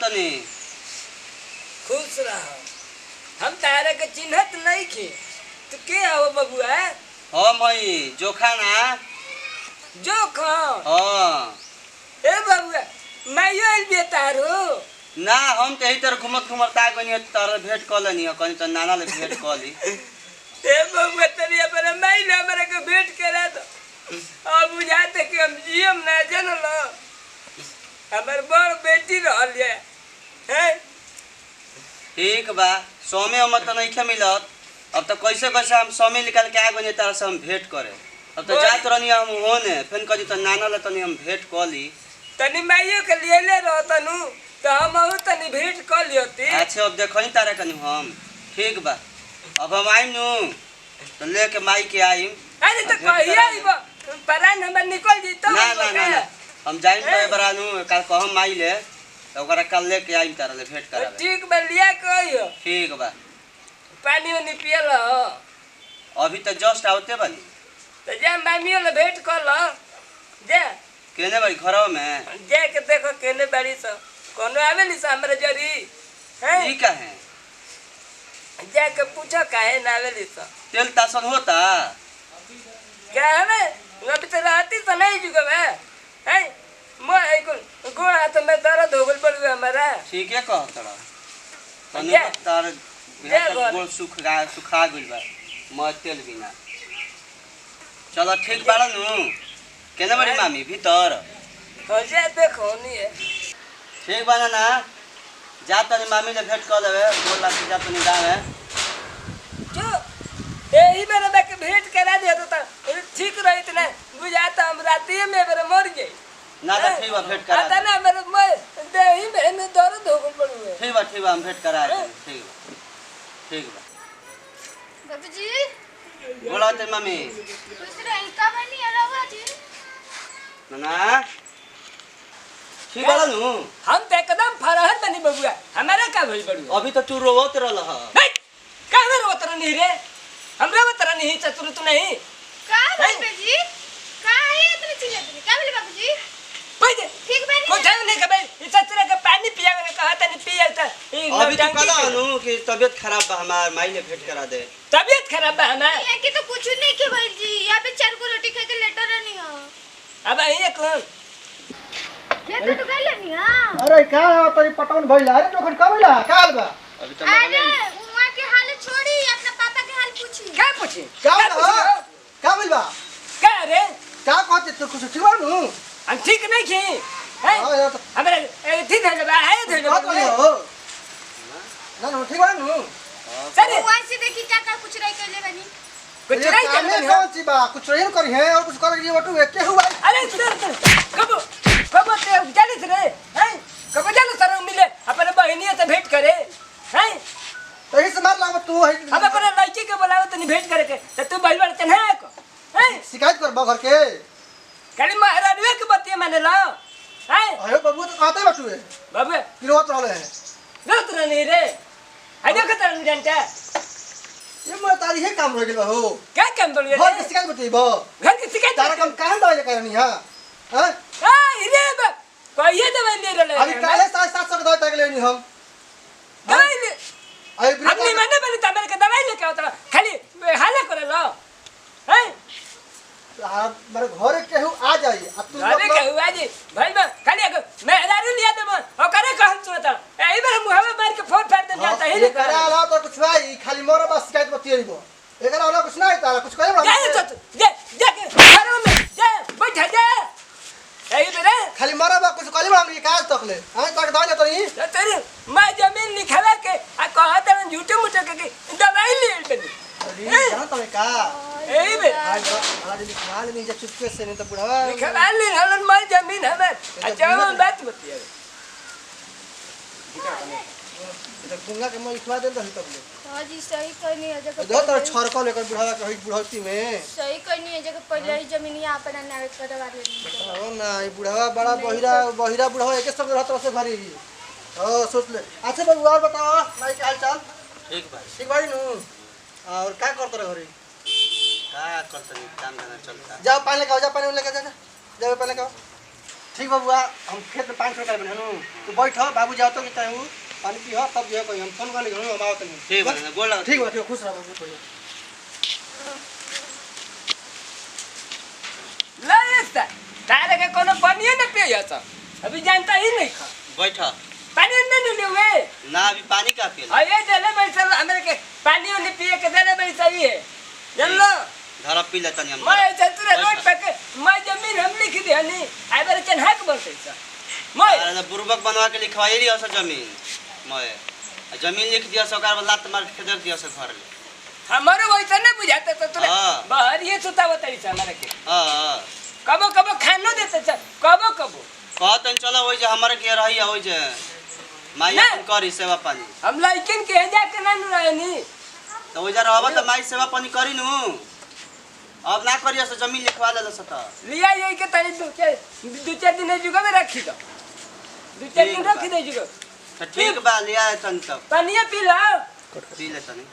तनी खुश रहो। हम तारे के चिन्हत नहीं खे। तो के हो बबुआ? हम हई जोखा ना जोखा। हाँ ए बबुआ माइयो आइल बे तारो। ना हम तो यही तरह घूमत घूमत आ गनी तार भेंट कर लेनी कहीं तो नाना ले भेंट कर ली। ए बबुआ तनी अपना माई ले हमरा के भेंट करा दो। अब बुझाते कि हम जियम ना जनल। हमर बड़ बेटी रहल है। ठीक बा समय हम तो नहीं मिलत। अब तो कैसे कैसे हम समय निकाल के आ गए तारा से हम भेंट करे। अब तो जात रहनी हम होने फिर कभी तो नाना ले तनी हम भेंट कर ली। तनी माइयो के लिए ले रह तनु तो हम और तनी भेंट कर लियोती। अच्छा अब देखो तारा कनी हम ठीक बा। अब हम आइम नु तो लेके माई के आइम। अरे तो कहिया आइबो परान हमर निकल जी तो ना ना ना हम जाइम तो बरानु कल कहम माई ले तो ओकरा कल लेके आइम तारा ले भेंट करावे। ठीक बा लिया कहियो। ठीक बा पानी ओनी पियल हो। अभी तो जस्ट आवते बानी तो जा मामियो ले भेंट कर लो। जा केने बारी घरवा में जा के देखो केने बाड़ी से कोनो आवेली से हमरे जरी हैं। ई का है जा के पूछो काहे ना आवेली से। तेल तासन होता क्या हमें अभी तो राती तो नहीं जुगवे हैं। मो एक गोड़ हाथ में दर्द हो गल पड़ गया हमारा। ठीक है कह तड़ा तने जा। तार जा घर। गोल सुखा गइल बा म तेल बिना। चलो ठीक बाड़ा नु केने बारी मामी भीतर हो जा देखो नहीं है। ठीक बा ना जा तनी मामी ले भेंट कर लेवे बोला कि जा तनी गावे जो यही मेरे बा के भेंट करा दिया तो ठीक रही इतना बुझाता हम राती में मेरे मर गए। ना तो ठीक बा भेंट करा आता ना मेरे मैं देही में दर्द हो गल पड़ गया। ठीक बा हम भेंट करा दे ठीक बा बाबूजी बोला ते मामी खुश रही का बनी अलावा जी ना ठीक बाड़ा नु हम तो एकदम फरहत नहीं बबुआ हमारा का भइल बड़ू। अभी तो तू रोवत रहल ह नहीं का मेरे उतर नहीं रे हमरा उतर नहीं चतुर तू नहीं का बाबूजी का है इतनी चीज इतनी का बोले बाबूजी पहिले ठीक बनी को जान नहीं कबे इस चतुर का पानी पिया के कहा था नहीं पिया था अभी तो कदा नु कि तबीयत खराब बा हमार माई ले भेंट करा दे। तबीयत खराब है हमार यहाँ की तो कुछ नहीं के भाई जी यहाँ पे 4 को रोटी खा के लेटर नहीं हो। अब ये कौन ये तो गई नहीं हां। अरे का तोरी पटवन भइला अरे तोखन का भइला का हाल बा अभी तो अरे उमा के हाल छोड़ी अपना पापा के हाल पूछी। क्या पूछी का भइल बा क्या रे का कहते तू कुछ ठीक बा नु हम ठीक नहीं की है हां यार तो हमारे ठीक है बा है धोले बात नहीं हो ना ना ठीक बा नु सर वहां से देखी का कुछ रही कर ले बनी कुछ ये नहीं कामे कर कौन सी बा कुछ रही करी है और कुछ कर ये बटू के हुआ अरे सुन कब ते जाने से रे हैं कब जाने सर मिले अपने बहनिया से भेंट करे हैं तही से मार लाग तू है हम अपने लड़की के बुलावे तनी भेंट करे के तो तू बलबल चन्हा को हैं शिकायत कर बा घर के खाली महारानीवे के बतिया माने ला हैं अरे बाबू तो कहते बटू है बाबू किरोत रहले है रोत नहीं रे है देखत नहीं जानता ये मोर तारी है काम रह गेल हो क्या काम बोल घर के शिकायत बतेबो घर की शिकायत तारा काम काहे दवाई करनी हां हां हां रे बा कहिए दवाई ले रहे अभी काले 700 दवाई तक लेनी हम दवाई ले अभी अपनी मने बोली त मेरे के दवाई लेके आवत खाली हाले करे लो हैं मेरे घर केहू आ जाई आ तू अरे के हुआ जी भाई बा खाली मैं हरारू लिया दे ओ करे कहन सुनता एही बार मुहावे मार के फोन फाड़ दे जाता है ये करा ला तो कुछ भाई खाली मोर बस शिकायत बतिएबो एकरा वाला कुछ नहीं तारा कुछ करे जा जा के घरों में जा बैठ जा एही बेरे खाली मोर बा कुछ करे हम ये काज तक ले हां तक दवाई तो नहीं तेरे मैं जमीन लिखवा के आ कहत झूठे मुठे के दवाई ले बनी अरे जान तो का एही बे आज लिखवा ले नहीं जा चुपके से नहीं तो बुढ़ावा लिखवा ले हलन मैं जमीन हमार अच्छा हम बात बतिया तो गंगा के मैं लिखवा दे रही तब ले हां जी सही कहनी है जगह जो तर छरको लेकर बुढ़ावा के होई बुढ़ौती में सही कहनी है जगह पहले ही जमीनिया अपना नावे करवा लेनी। हो ना ये बुढ़ावा बड़ा बहिरा बुढ़ावा एक सब रहत से भरी ओ सोच ले। अच्छा बाबू और बताओ भाई क्या हाल चाल ठीक भाई नु और क्या करते रह घरे का करतनी काम धंधा चलता जाओ पानी लेके आओ जा पानी लेके जा जाओ पानी लेके आओ ठीक बबुआ हम खेत में 5 रुपया बने तू बैठ बाबू जाओ तो कि चाहे पानी पी तब जो कहीं हम फोन कर लेंगे हम आओ तनी ठीक बा बोल रहा ठीक बा ठीक खुश रह बाबू लयस्ता तारे के कोनो पानी न पियो छ अभी जानता ही नहीं खा बैठ पानी नहीं लेवे ना अभी पानी का पिए अये चले बैठ हमरे के पानी नहीं पिए के देले बैठ सही है चलो धरा पी ले तनी हम मैं चतुरे रोड पे के मैं जमीन हम लिख दे हनी आई बार चन हक बोलते छ मैं अरे बुर्बक बनवा के लिखवाई रही अस जमीन मैं जमीन लिख दिया सरकार लात मार के दे दिया से घर ले हमारो वैसा नहीं बुझाता तो तुरे हाँ। बाहर ये सुता बताई छ हमारे के हां कबो कबो खानो देते छ कबो कबो कहतन चलो ओइ जे हमरे के रही ओइ जे माई ना। अपन करी सेवा पानी हम लइकन के जाके ना रहनी तो ओइ जा रहबा त माई सेवा पानी करी नु अब ना करिया से जमीन लिखवा ले सता लिया ये के तनी दो चार दिन जुगा में रखी दो दो चार दिन रखी दे जुगा तो ठीक बा लिया तन तक पानी पी ला पी ले तनी